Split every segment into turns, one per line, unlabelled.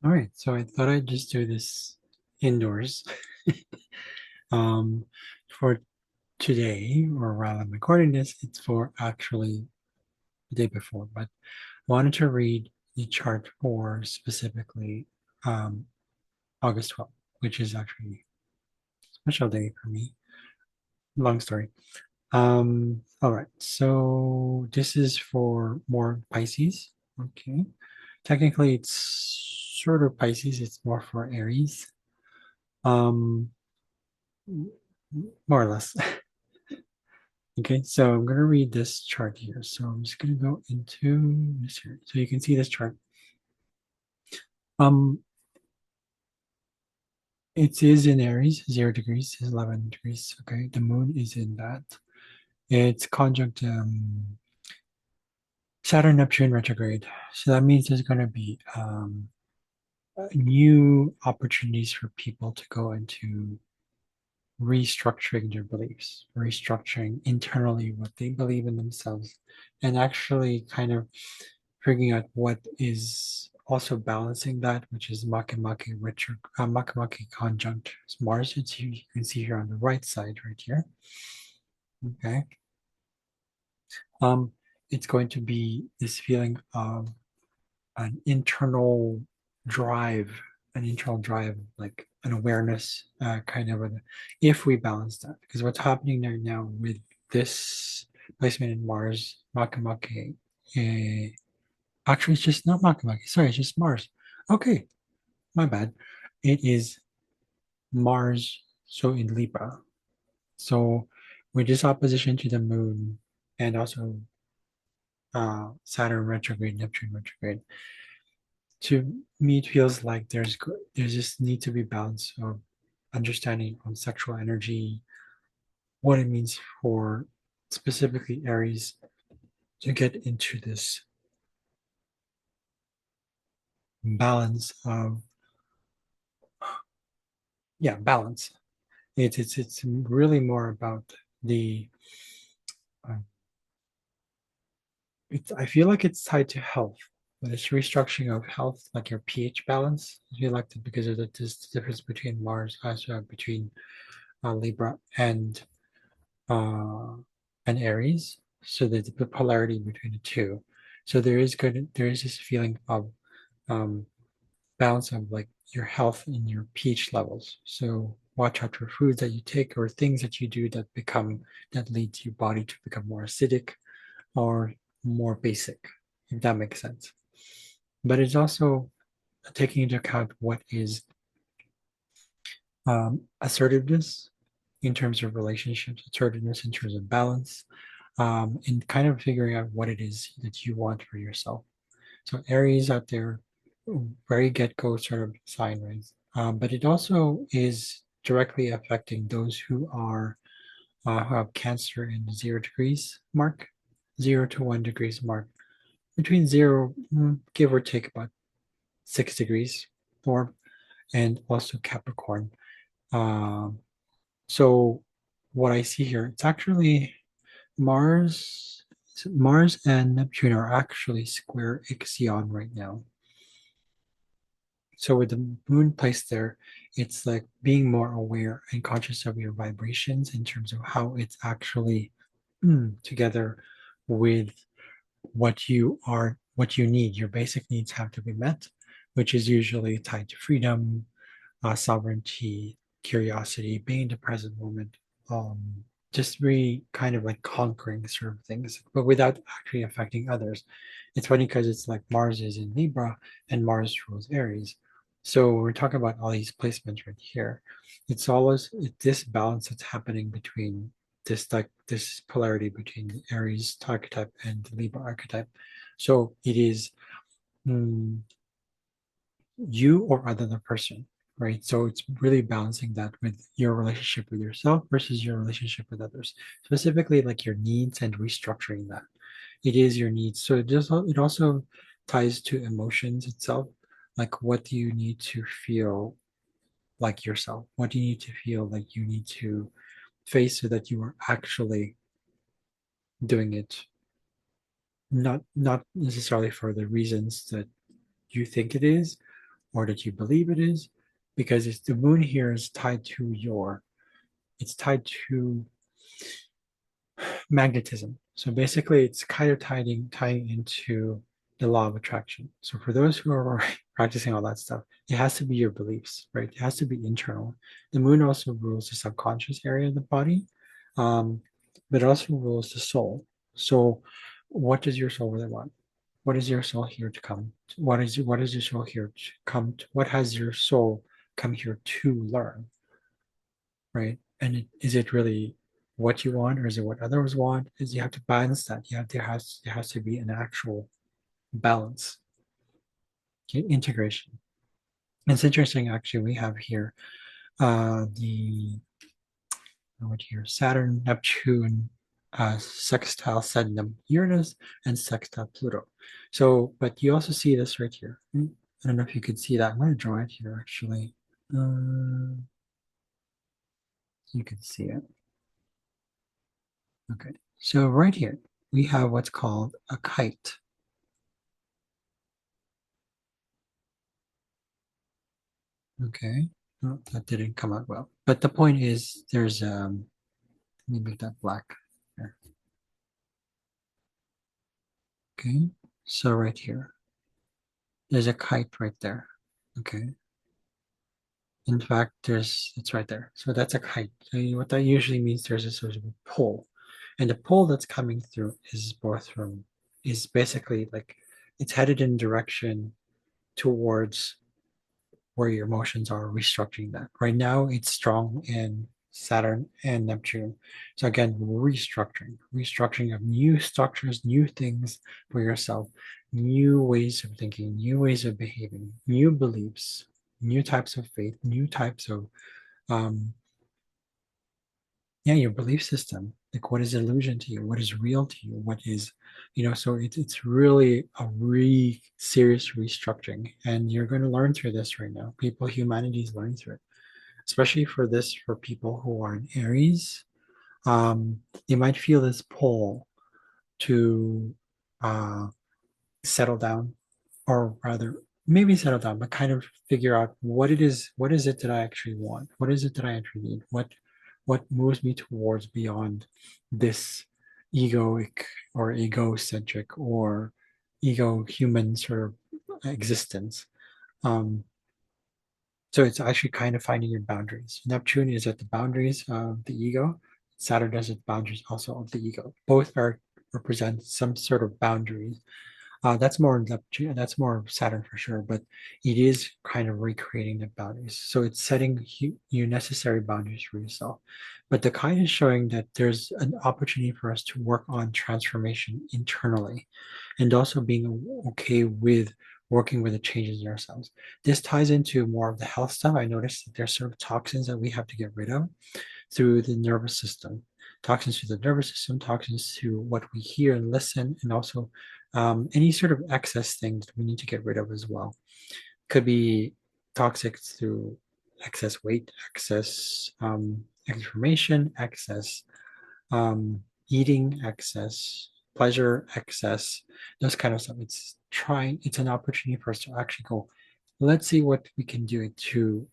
All right, so I thought I'd just do this indoors. Um, for today, or while I'm recording this, it's for actually the day before, but I wanted to read the chart for specifically um, August 12th, which is actually a special day for me. Long story. All right, so this is for more Pisces. Okay. Technically, it's sort of Pisces, it's more for Aries. Um, more or less. Okay, so I'm going to read this chart here. So I'm just going to go into this here. So you can see this chart. Um, it is in Aries, 0 degrees is 11 degrees. Okay, the moon is in that. It's conjunct Saturn, Neptune retrograde. So that means there's going to be new opportunities for people to go into restructuring their beliefs, restructuring internally what they believe in themselves, and actually kind of figuring out what is also balancing that, which is Makemake Makemake conjunct Mars. You can see here on the right side, right here. Okay. Um, it's going to be this feeling of an drive, an internal drive, like an awareness, kind of if we balance that. Because what's happening there now with this placement in Mars, Makemake, actually, it's just not Makemake. Sorry, it's just Mars. Okay, my bad. It is Mars, so in Libra. So with this opposition to the moon and also Saturn retrograde, Neptune retrograde, to me it feels like there's just need to be balance of understanding on sexual energy, what it means for specifically Aries to get into this balance of balance. It's really more about the uh, I feel like it's tied to health, but it's restructuring of health, like your pH balance. I feel like because of this difference between Mars, between Libra uh, and Aries. So the polarity between the two. So there is this feeling of um, balance of like your health and your pH levels. So watch out for foods that you take or things that you do that lead your body to become more acidic or more basic, if that makes sense. But it's also taking into account what is assertiveness in terms of relationships, assertiveness in terms of balance, and kind of figuring out what it is that you want for yourself. So Aries out there, very get-go sort of sign, right? But it also is directly affecting those who have Cancer in the 0 degrees mark, 0 to 1 degrees mark, between zero, give or take about 6 degrees, or and also Capricorn. Um, so what I see here, it's actually Mars, Mars and Neptune are actually square Ixion right now. So with the moon placed there, it's like being more aware and conscious of your vibrations in terms of how it's actually together with what you need. Your basic needs have to be met, which is usually tied to freedom, sovereignty, curiosity, being in the present moment, just really kind of like conquering sort of things, but without actually affecting others. It's funny because it's like Mars is in Libra and Mars rules Aries. So we're talking about all these placements right here. This balance that's happening between this polarity between the Aries archetype and the Libra archetype. So it is mm, you or other person, right? So it's really balancing that with your relationship with yourself versus your relationship with others, specifically like your needs and restructuring that. It is your needs. So it also ties to emotions itself. Like what do you need to feel like yourself? What do you need to feel like you need to face so that you are actually doing it, not necessarily for the reasons that you think it is, or that you believe it is, because it's the moon here is tied to it's tied to magnetism. So basically, it's kind of tying into the law of attraction. So for those who are practicing all that stuff, it has to be your beliefs, right? It has to be internal. The moon also rules the subconscious area of the body, um, but it also rules the soul. So, what does your soul really want? What is your soul here to come? What is your soul here to come to? What has your soul come here to learn? Right? And is it really what you want, or is it what others want? Is you have to balance that. There has to be an actual balance, okay? Integration. It's interesting, actually. We have here the what here Saturn, Neptune, sextile Saturn, Uranus, and sextile Pluto. So, but you also see this right here. I don't know if you could see that. I'm going to draw it here, actually. Uh, you can see it. Okay, so right here, we have what's called a kite. Okay, well, that didn't come out well. But the point is, let me make that black there. Okay, so right here, there's a kite right there. Okay, in fact, it's right there. So that's a kite. So what that usually means, there's a sort of a pull. And the pull that's coming through is basically like, it's headed in direction towards where your emotions are, restructuring that. Right now, it's strong in Saturn and Neptune. So again, restructuring of new structures, new things for yourself, new ways of thinking, new ways of behaving, new beliefs, new types of faith, new types of um, yeah, your belief system. Like, what is illusion to you? What is real to you? What is, so it's really a serious restructuring, and you're going to learn through this right now. Humanity is learning through it, especially for people who are in Aries. They might feel this pull to uh, settle down, or rather, maybe settle down, but kind of figure out what is it that I actually want? What is it that I actually need? What moves me towards beyond this egoic or egocentric or ego human sort of existence? Um, so it's actually kind of finding your boundaries. Neptune is at the boundaries of the ego. Saturn is at the boundaries also of the ego. Both are represent some sort of boundaries. That's more Neptune, that's more Saturn for sure, but it is kind of recreating the boundaries. So it's setting you necessary boundaries for yourself. But the kind is showing that there's an opportunity for us to work on transformation internally, and also being okay with working with the changes in ourselves. This ties into more of the health stuff. I noticed that there's sort of toxins that we have to get rid of through the nervous system. Toxins to the nervous system, toxins to what we hear and listen, and also any sort of excess things that we need to get rid of as well. Could be toxic through excess weight, excess information, excess eating, excess pleasure, excess, those kind of stuff. It's an opportunity for us to actually go, let's see what we can do to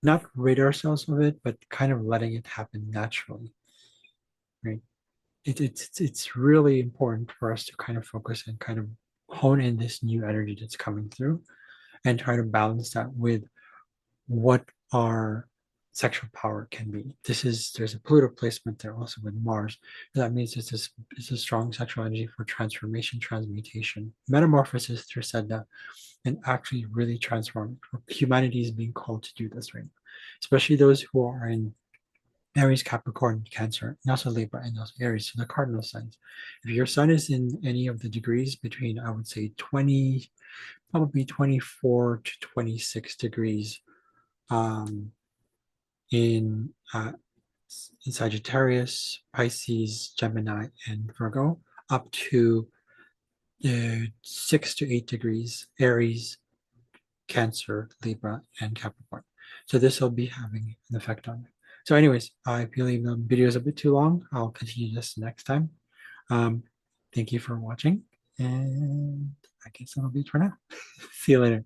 not rid ourselves of it, but kind of letting it happen naturally, right? It's really important for us to kind of focus and kind of hone in this new energy that's coming through, and try to balance that with what our sexual power can be. There's a Pluto placement there also with Mars. That means it's a strong sexual energy for transformation, transmutation, metamorphosis through Sedna, and actually really transform. Humanity is being called to do this right now, especially those who are in Aries, Capricorn, Cancer, and also Libra, and also Aries, so the cardinal signs. If your sun is in any of the degrees between, I would say, 20, probably 24 to 26 degrees um, in, uh, in Sagittarius, Pisces, Gemini, and Virgo, up to 6 to 8 degrees, Aries, Cancer, Libra, and Capricorn. So this will be having an effect on it. So anyways, I believe the video is a bit too long. I'll continue this next time. Um, Thank you for watching, and I guess that'll be it for now. See you later.